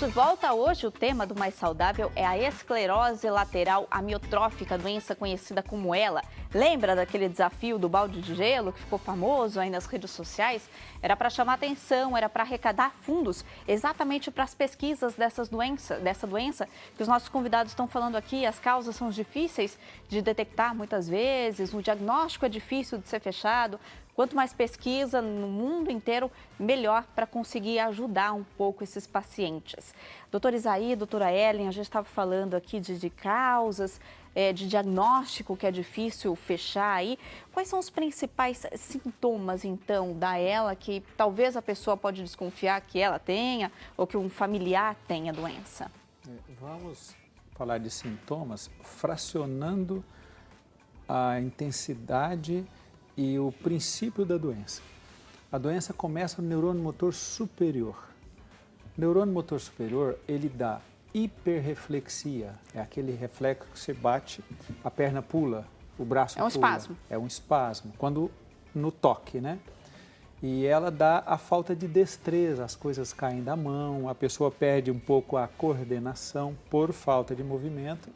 nosso Volta Hoje, o tema do Mais Saudável é a esclerose lateral amiotrófica, doença conhecida como ELA. Lembra daquele desafio do balde de gelo que ficou famoso aí nas redes sociais? Era para chamar atenção, era para arrecadar fundos exatamente para as pesquisas dessa doença que os nossos convidados estão falando aqui. As causas são difíceis de detectar muitas vezes, o diagnóstico é difícil de ser fechado. Quanto mais pesquisa no mundo inteiro, melhor para conseguir ajudar um pouco esses pacientes. Doutor Isaí, doutora Ellen, a gente estava falando aqui de causas, de diagnóstico que é difícil fechar aí. Quais são os principais sintomas, então, da ELA que talvez a pessoa pode desconfiar que ela tenha ou que um familiar tenha a doença? Vamos falar de sintomas fracionando a intensidade e o princípio da doença. A doença começa no neurônio motor superior. O neurônio motor superior, ele dá hiperreflexia, é aquele reflexo que você bate, a perna pula, o braço pula. É um espasmo. É um espasmo, quando no toque, né? E ela dá a falta de destreza, as coisas caem da mão, a pessoa perde um pouco a coordenação por falta de movimento.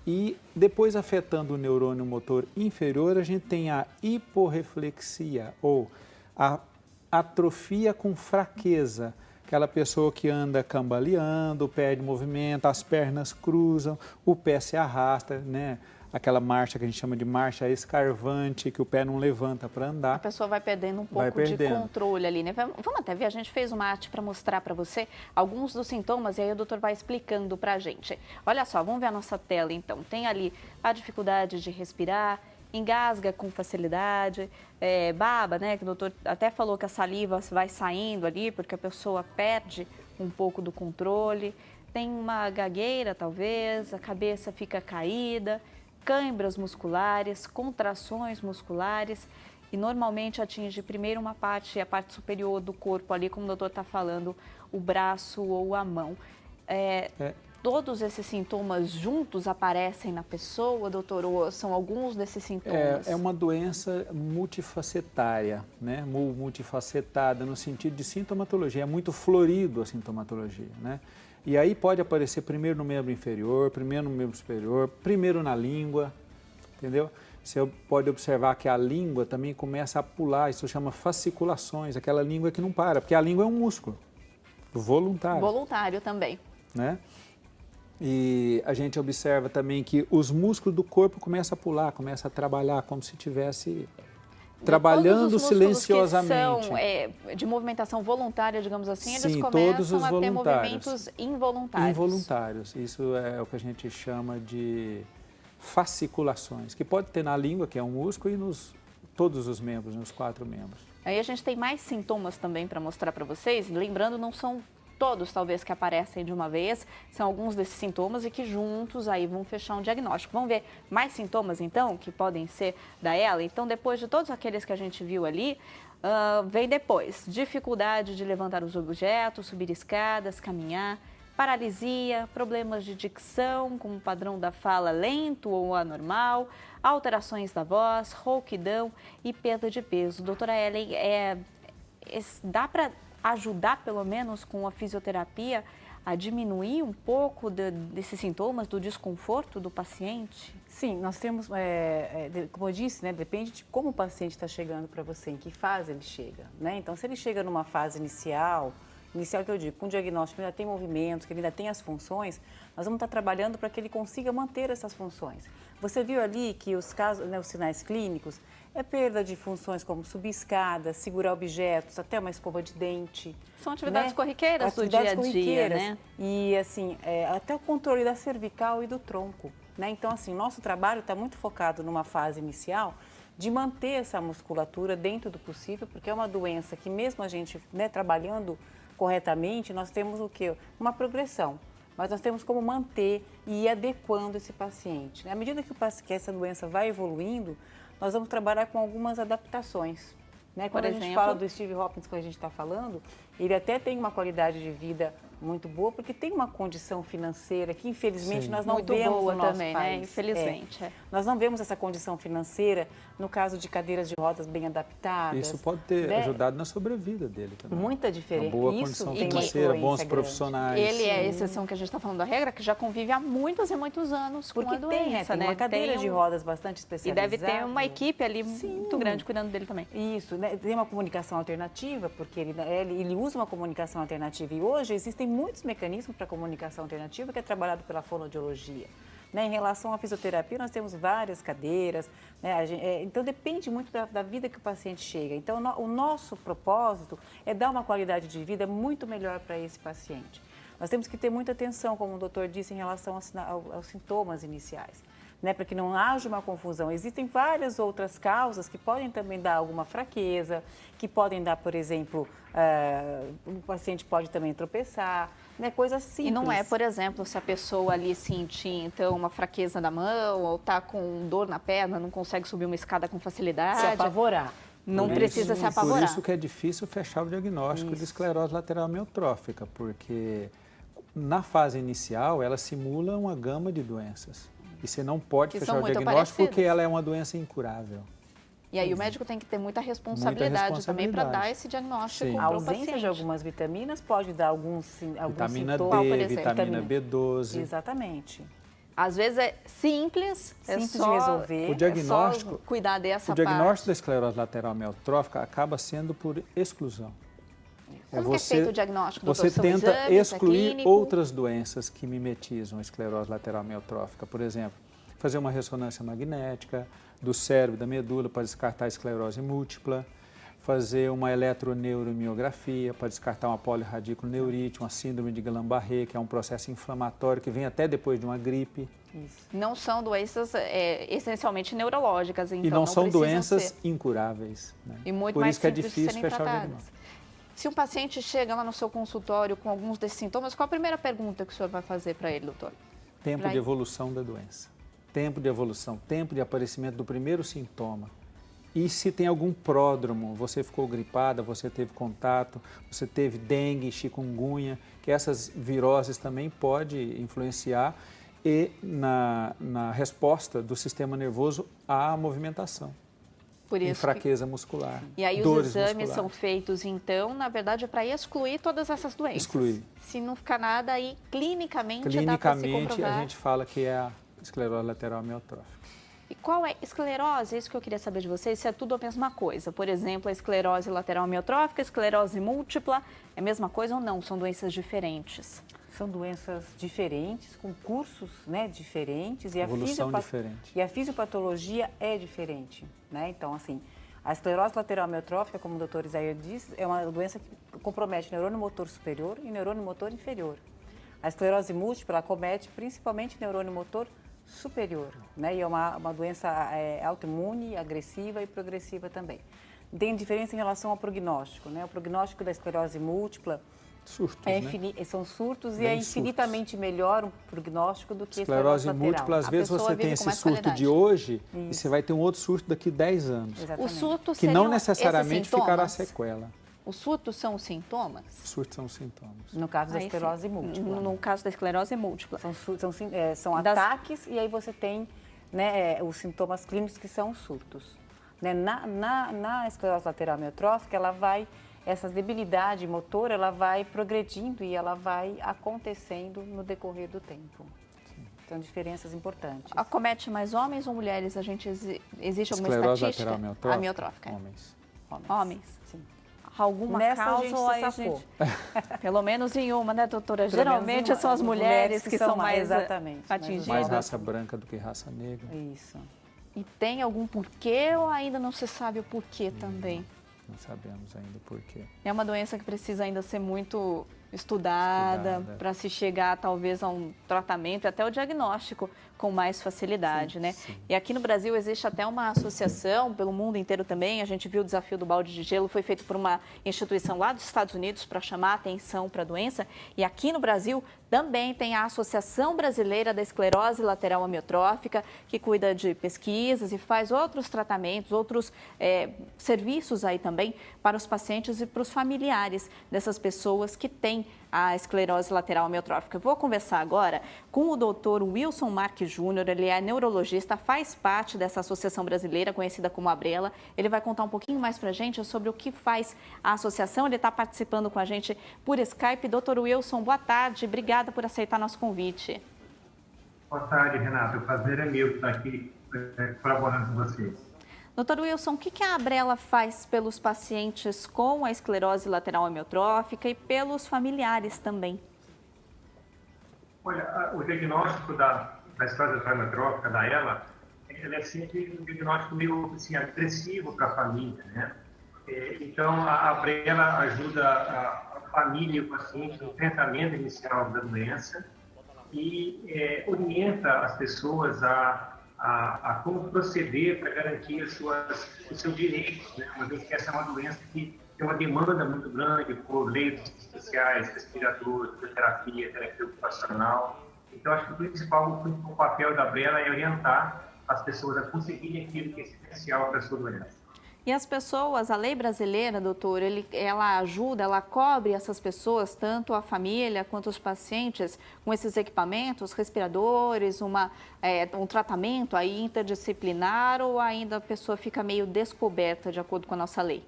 E depois, afetando o neurônio motor inferior, a gente tem a hiporreflexia, ou a atrofia com fraqueza. Aquela pessoa que anda cambaleando, perde movimento, as pernas cruzam, o pé se arrasta, né? Aquela marcha que a gente chama de marcha escarvante, que o pé não levanta para andar. A pessoa vai perdendo um pouco de controle ali, né? Vamos até ver, a gente fez uma arte para mostrar para você alguns dos sintomas e aí o doutor vai explicando para a gente. Olha só, vamos ver a nossa tela então. Tem ali a dificuldade de respirar, engasga com facilidade, baba, né? Que o doutor até falou que a saliva vai saindo ali porque a pessoa perde um pouco do controle. Tem uma gagueira, talvez, a cabeça fica caída, câimbras musculares, contrações musculares e normalmente atinge primeiro a parte superior do corpo ali, como o doutor está falando, o braço ou a mão. Todos esses sintomas juntos aparecem na pessoa, doutor, ou são alguns desses sintomas? É uma doença multifacetária, né? Multifacetada no sentido de sintomatologia, é muito florido a sintomatologia, né? E aí pode aparecer primeiro no membro inferior, primeiro no membro superior, primeiro na língua, entendeu? Você pode observar que a língua também começa a pular, isso chama fasciculações, aquela língua que não para, porque a língua é um músculo voluntário. Voluntário também. Né? E a gente observa também que os músculos do corpo começam a pular, começam a trabalhar como se estivesse trabalhando silenciosamente. Que são de movimentação voluntária, digamos assim, Sim, eles começam a ter movimentos involuntários. Involuntários. Isso é o que a gente chama de fasciculações, que pode ter na língua, que é um músculo, e nos todos os membros, nos 4 membros. Aí a gente tem mais sintomas também para mostrar para vocês. Lembrando, não são todos, talvez, que aparecem de uma vez, são alguns desses sintomas e que juntos aí vão fechar um diagnóstico. Vamos ver mais sintomas, então, que podem ser da ELA? Então, depois de todos aqueles que a gente viu ali, vem depois dificuldade de levantar os objetos, subir escadas, caminhar, paralisia, problemas de dicção, como o padrão da fala lento ou anormal, alterações da voz, rouquidão e perda de peso. Doutora Ellen, dá para ajudar, pelo menos, com a fisioterapia, a diminuir um pouco desses sintomas, do desconforto do paciente? Sim, nós temos, como eu disse, né, depende de como o paciente está chegando para você, em que fase ele chega, né? Então, se ele chega numa fase inicial que eu digo, com diagnóstico, que ele ainda tem movimentos, que ele ainda tem as funções, nós vamos estar trabalhando para que ele consiga manter essas funções. Você viu ali que os casos, né, os sinais clínicos, é perda de funções como subir escadas, segurar objetos, até uma escova de dente. São atividades, né, corriqueiras do dia a dia, né? E assim, até o controle da cervical e do tronco, né? Então, assim, nosso trabalho está muito focado numa fase inicial de manter essa musculatura dentro do possível, porque é uma doença que mesmo a gente, né, trabalhando corretamente, nós temos o quê? Uma progressão. Mas nós temos como manter e ir adequando esse paciente. À medida que essa doença vai evoluindo, nós vamos trabalhar com algumas adaptações. Né? Quando a gente fala do Steve Hopkins, que a gente está falando, ele até tem uma qualidade de vida muito boa, porque tem uma condição financeira que, infelizmente, Sim. nós não Muito vemos boa no nosso também, país. né? Infelizmente. Nós não vemos essa condição financeira no caso de cadeiras de rodas bem adaptadas. Isso pode ter né? ajudado na sobrevida dele também. Muita diferença. Uma boa Isso condição tem uma financeira, bons influência profissionais. Ele é a exceção que a gente está falando da regra, que já convive há muitos e muitos anos Porque com a doença, tem uma cadeira Tem de rodas bastante E especializada. deve ter uma equipe ali muito grande cuidando dele também. Isso, né? Tem uma comunicação alternativa, porque ele usa uma comunicação alternativa. E hoje existem muitos mecanismos para comunicação alternativa que é trabalhado pela fonoaudiologia. Né? Em relação à fisioterapia, nós temos várias cadeiras, né? Então depende muito da vida que o paciente chega. Então o nosso propósito é dar uma qualidade de vida muito melhor para esse paciente. Nós temos que ter muita atenção, como o doutor disse, em relação aos sintomas iniciais. Né, para que não haja uma confusão. Existem várias outras causas que podem também dar alguma fraqueza, que podem dar, por exemplo, o paciente pode também tropeçar, né, coisas simples. E não é, por exemplo, se a pessoa ali sentir, então, uma fraqueza na mão ou está com dor na perna, não consegue subir uma escada com facilidade. Se apavorar. Não precisa se apavorar. Por isso que é difícil fechar o diagnóstico de esclerose lateral amiotrófica, porque na fase inicial ela simula uma gama de doenças. E você não pode fechar o diagnóstico porque ela é uma doença incurável. E aí o médico tem que ter muita responsabilidade também para dar esse diagnóstico para o paciente. A ausência de algumas vitaminas pode dar alguns vitamina sintomas. D, vitamina B12. Exatamente. Às vezes é simples de só resolver. O diagnóstico, é só cuidar dessa o diagnóstico da parte. esclerose lateral amiotrófica acaba sendo por exclusão. Como é feito o diagnóstico, doutor? Você São tenta exames, excluir outras doenças que mimetizam a esclerose lateral amiotrófica. Por exemplo, fazer uma ressonância magnética do cérebro, da medula, para descartar a esclerose múltipla, fazer uma eletroneuromiografia para descartar uma polirradiculoneurite, uma síndrome de Guillain-Barré, que é um processo inflamatório que vem até depois de uma gripe. Isso. Não são doenças essencialmente neurológicas, então e não são doenças ser. incuráveis. Né? E muito Por mais isso que é simples de difícil serem fechar tratadas. o diagnóstico. Se um paciente chega lá no seu consultório com alguns desses sintomas, qual a primeira pergunta que o senhor vai fazer para ele, doutor? Tempo de evolução da doença. Tempo de evolução, tempo de aparecimento do primeiro sintoma. E se tem algum pródromo, você ficou gripada, você teve contato, você teve dengue, chikungunya, que essas viroses também podem influenciar na resposta do sistema nervoso à movimentação. Por isso em fraqueza muscular. E aí dores os exames musculares. são feitos, então, na verdade, é para excluir todas essas doenças. Excluir. Se não ficar nada, aí clinicamente dá para se Clinicamente, comprovar. a gente fala que é a esclerose lateral amiotrófica. E qual é esclerose? É isso que eu queria saber de vocês, se é tudo a mesma coisa. Por exemplo, a esclerose lateral amiotrófica, a esclerose múltipla, é a mesma coisa ou não? São doenças diferentes? São doenças diferentes, com cursos, né, diferentes. E evolução diferente. E a fisiopatologia é diferente, né? Então, assim, a esclerose lateral amiotrófica, como o doutor Isaías disse, é uma doença que compromete neurônio motor superior e neurônio motor inferior. A esclerose múltipla acomete principalmente neurônio motor superior, né? E é uma doença autoimune, agressiva e progressiva também. Tem diferença em relação ao prognóstico, né? O prognóstico da esclerose múltipla surtos, são surtos Bem e é infinitamente melhor um prognóstico do que a esclerose múltipla. Às vezes você tem esse surto de hoje e você vai ter um outro surto daqui a 10 anos. Exatamente. O surto que não necessariamente ficará sequela. Os surtos são os sintomas? Os surtos são os sintomas. No caso da esclerose múltipla. No caso da esclerose múltipla. São ataques e aí você tem, né, os sintomas clínicos que são os surtos. Né? Na esclerose lateral amiotrófica, essa debilidade motora, ela vai progredindo e ela vai acontecendo no decorrer do tempo. São diferenças importantes. Acomete mais homens ou mulheres? Existe alguma esclerose estatística? Lateral amiotrófica. Homens. Sim. Alguma Nessa causa ou a gente... Pelo menos em uma, né, doutora? Geralmente são as mulheres que são mais atingidas. Mais raça branca do que raça negra. Isso. E tem algum porquê ou ainda não se sabe o porquê também? Não sabemos ainda o porquê. É uma doença que precisa ainda ser muito estudada para se chegar talvez a um tratamento, até o diagnóstico com mais facilidade, né? Sim. E aqui no Brasil existe até uma associação, pelo mundo inteiro também, a gente viu o desafio do balde de gelo, foi feito por uma instituição lá dos Estados Unidos para chamar a atenção para a doença, e aqui no Brasil também tem a Associação Brasileira da Esclerose Lateral Amiotrófica, que cuida de pesquisas e faz outros tratamentos, outros serviços aí também para os pacientes e para os familiares dessas pessoas que têm tem a esclerose lateral amiotrófica. Eu vou conversar agora com o doutor Wilson Marques Júnior, ele é neurologista, faz parte dessa associação brasileira conhecida como ABRELA. Ele vai contar um pouquinho mais para a gente sobre o que faz a associação. Ele está participando com a gente por Skype. Doutor Wilson, boa tarde, obrigada por aceitar nosso convite. Boa tarde, Renato. O prazer é meu estar aqui colaborando com vocês. Doutor Wilson, o que a ABRELA faz pelos pacientes com a esclerose lateral amiotrófica e pelos familiares também? Olha, o diagnóstico da esclerose lateral amiotrófica, da ELA, ele é sempre um diagnóstico meio assim, agressivo para a família, né? Então, a ABRELA ajuda a família e o paciente no tratamento inicial da doença e orienta as pessoas a como proceder para garantir os seus direitos, né? Uma vez que essa é uma doença que tem uma demanda muito grande por leitos especiais, respiradores, terapia ocupacional. Então, acho que o principal papel da ABRELA é orientar as pessoas a conseguirem aquilo que é essencial para a sua doença. E as pessoas, a lei brasileira, doutor, ela ajuda, ela cobre essas pessoas, tanto a família quanto os pacientes, com esses equipamentos, respiradores, um tratamento aí interdisciplinar, ou ainda a pessoa fica meio descoberta de acordo com a nossa lei?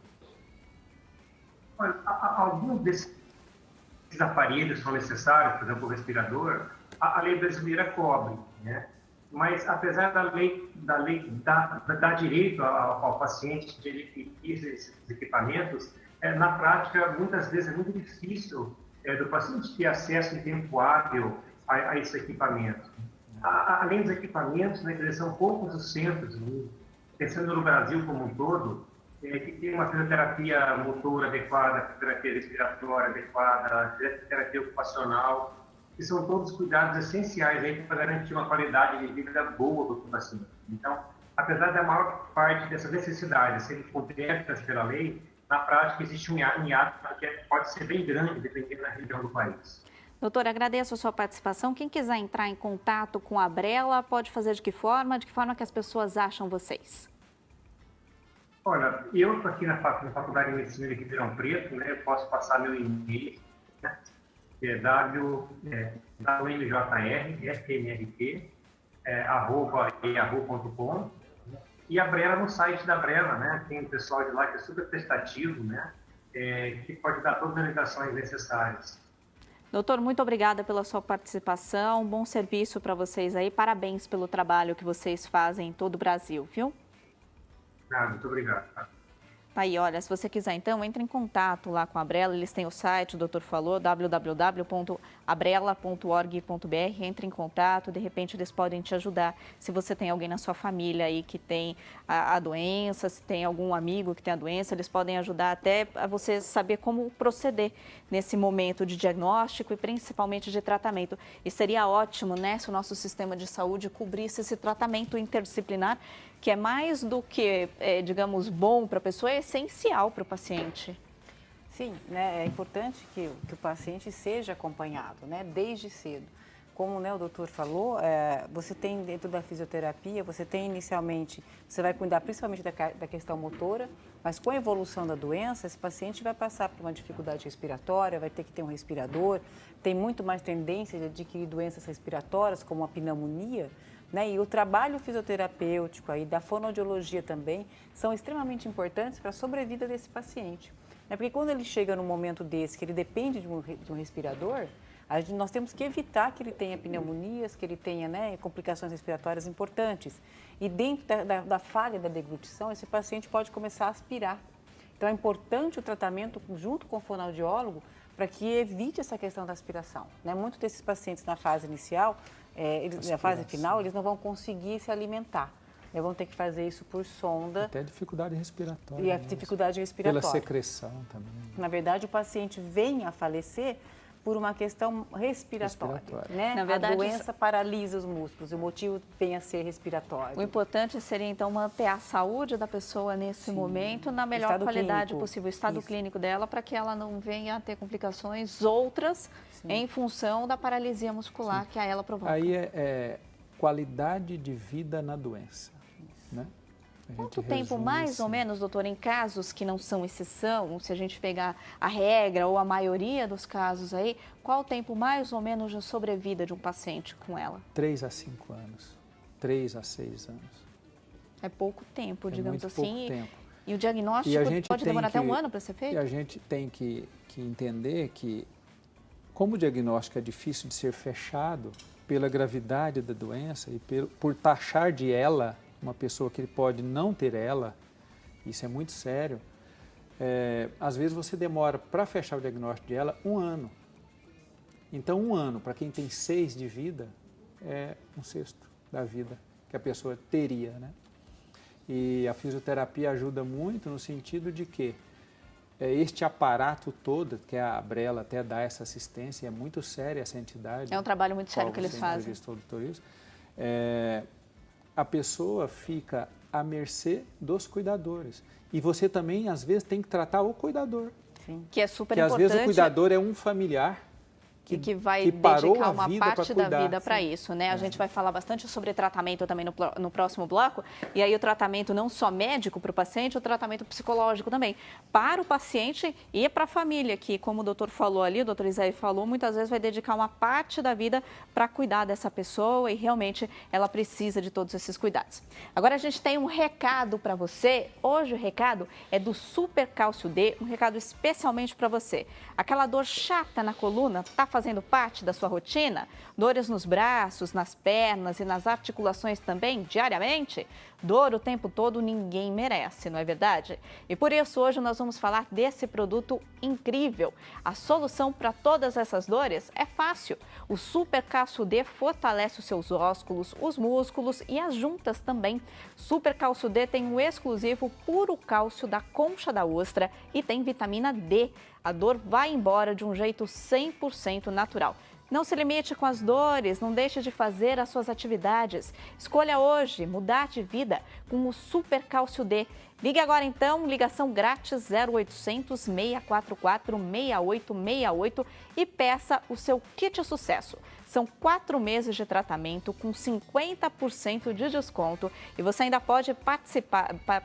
Olha, alguns desses aparelhos são necessários, por exemplo, o respirador, a lei brasileira cobre, né? Mas, apesar da lei dar direito ao paciente de adquirir esses equipamentos, na prática, muitas vezes é muito difícil do paciente ter acesso em tempo hábil a esse equipamento. Além dos equipamentos, né, que são poucos os centros, pensando no Brasil como um todo, que tem uma fisioterapia motora adequada, fisioterapia respiratória adequada, fisioterapia ocupacional, que são todos cuidados essenciais aí para garantir uma qualidade de vida boa do paciente. Então, apesar da maior parte dessas necessidades serem cobertas pela lei, na prática existe um hiato que pode ser bem grande, dependendo da região do país. Doutor, agradeço a sua participação. Quem quiser entrar em contato com a ABRELA, pode fazer de que forma? De que forma que as pessoas acham vocês? Olha, eu estou aqui na Faculdade de Medicina de Ribeirão Preto, né? Eu posso passar meu e-mail, né? É www.fmrt@yahoo.com e a ABRELA no site da ABRELA, né? Tem um pessoal de lá que é super prestativo, né? Que pode dar todas as orientações necessárias. Doutor, muito obrigada pela sua participação, bom serviço para vocês aí, parabéns pelo trabalho que vocês fazem em todo o Brasil, viu? Muito obrigado. Tá aí, olha, se você quiser então, entre em contato lá com a ABRELA, eles têm o site, o doutor falou, www.abrela.org.br, entre em contato, de repente eles podem te ajudar. Se você tem alguém na sua família aí que tem a doença, se tem algum amigo que tem a doença, eles podem ajudar até a você saber como proceder nesse momento de diagnóstico e principalmente de tratamento. E seria ótimo, né, se o nosso sistema de saúde cobrisse esse tratamento interdisciplinar, que é mais do que, digamos, bom para a pessoa, é essencial para o paciente. Sim, né, é importante que o paciente seja acompanhado, né, desde cedo. Como, né, o doutor falou, você tem dentro da fisioterapia, você tem inicialmente, você vai cuidar principalmente da questão motora, mas com a evolução da doença, esse paciente vai passar por uma dificuldade respiratória, vai ter que ter um respirador, tem muito mais tendência de adquirir doenças respiratórias, como a pneumonia, né? E o trabalho fisioterapêutico aí, da fonoaudiologia também, são extremamente importantes para a sobrevida desse paciente. Porque quando ele chega num momento desse, que ele depende de um respirador, nós temos que evitar que ele tenha pneumonias, que ele tenha, né, complicações respiratórias importantes. E dentro da falha da deglutição, esse paciente pode começar a aspirar. Então, é importante o tratamento junto com o fonoaudiólogo para que evite essa questão da aspiração, né? Muitos desses pacientes na fase inicial, na fase final, eles não vão conseguir se alimentar. Eles vão ter que fazer isso por sonda. Até dificuldade respiratória. E a dificuldade respiratória. Pela secreção também. Na verdade, o paciente vem a falecer por uma questão respiratória. Né? Na verdade, a doença paralisa os músculos, o motivo vem a ser respiratório. O importante seria, então, manter a saúde da pessoa nesse momento na melhor qualidade possível, o estado clínico dela, para que ela não venha a ter complicações outras em função da paralisia muscular que a ela provoca. Aí é qualidade de vida na doença, né? Quanto tempo, mais ou menos, doutor, em casos que não são exceção, se a gente pegar a regra ou a maioria dos casos aí, qual o tempo mais ou menos de sobrevida de um paciente com ela? 3 a 5 anos, 3 a 6 anos. É pouco tempo, digamos muito assim. pouco tempo. E o diagnóstico pode demorar até um ano para ser feito? E a gente tem que entender que, como o diagnóstico é difícil de ser fechado pela gravidade da doença e por taxar de ela uma pessoa que pode não ter ela, isso é muito sério, às vezes você demora para fechar o diagnóstico de ela 1 ano. Então, 1 ano, para quem tem 6 de vida, é 1/6 da vida que a pessoa teria, né? E a fisioterapia ajuda muito no sentido de que este aparato todo, que a Abrela até dá essa assistência, é muito séria essa entidade. É um trabalho muito sério que eles fazem. A pessoa fica à mercê dos cuidadores. E você também, às vezes, tem que tratar o cuidador. Sim. Que é super importante. Porque às vezes o cuidador é um familiar que vai dedicar uma parte da vida para isso, né? A gente vai falar bastante sobre tratamento também no próximo bloco. E aí o tratamento não só médico para o paciente, o tratamento psicológico também. Para o paciente e para a família, que como o doutor falou ali, o doutor Isaí falou, muitas vezes vai dedicar uma parte da vida para cuidar dessa pessoa e realmente ela precisa de todos esses cuidados. Agora a gente tem um recado para você. Hoje o recado é do Super Cálcio D, um recado especialmente para você. Aquela dor chata na coluna, está fazendo parte da sua rotina? Dores nos braços, nas pernas e nas articulações também, diariamente? Dor o tempo todo ninguém merece, não é verdade? E por isso hoje nós vamos falar desse produto incrível. A solução para todas essas dores é fácil. O Super Cálcio D fortalece os seus ósculos, os músculos e as juntas também. Super Cálcio D tem o exclusivo puro cálcio da concha da ostra e tem vitamina D. A dor vai embora de um jeito 100% natural. Não se limite com as dores, não deixe de fazer as suas atividades. Escolha hoje mudar de vida com o Super Cálcio D. Ligue agora então, ligação grátis 0800 644 6868 e peça o seu kit sucesso. São 4 meses de tratamento com 50% de desconto e você ainda pode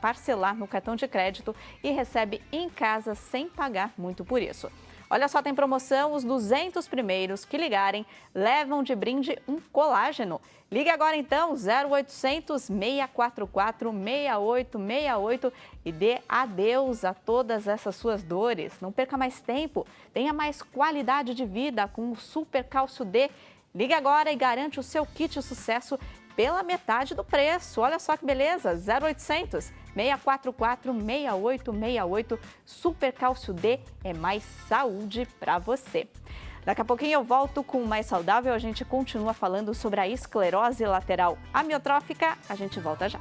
parcelar no cartão de crédito e recebe em casa sem pagar muito por isso. Olha só, tem promoção, os 200 primeiros que ligarem levam de brinde um colágeno. Ligue agora então, 0800 644 6868 e dê adeus a todas essas suas dores. Não perca mais tempo, tenha mais qualidade de vida com o Super Cálcio D. Ligue agora e garante o seu kit sucesso pela metade do preço. Olha só que beleza, 0800 644 6868. Super Cálcio D é mais saúde para você. Daqui a pouquinho eu volto com o Mais Saudável. A gente continua falando sobre a esclerose lateral amiotrófica. A gente volta já.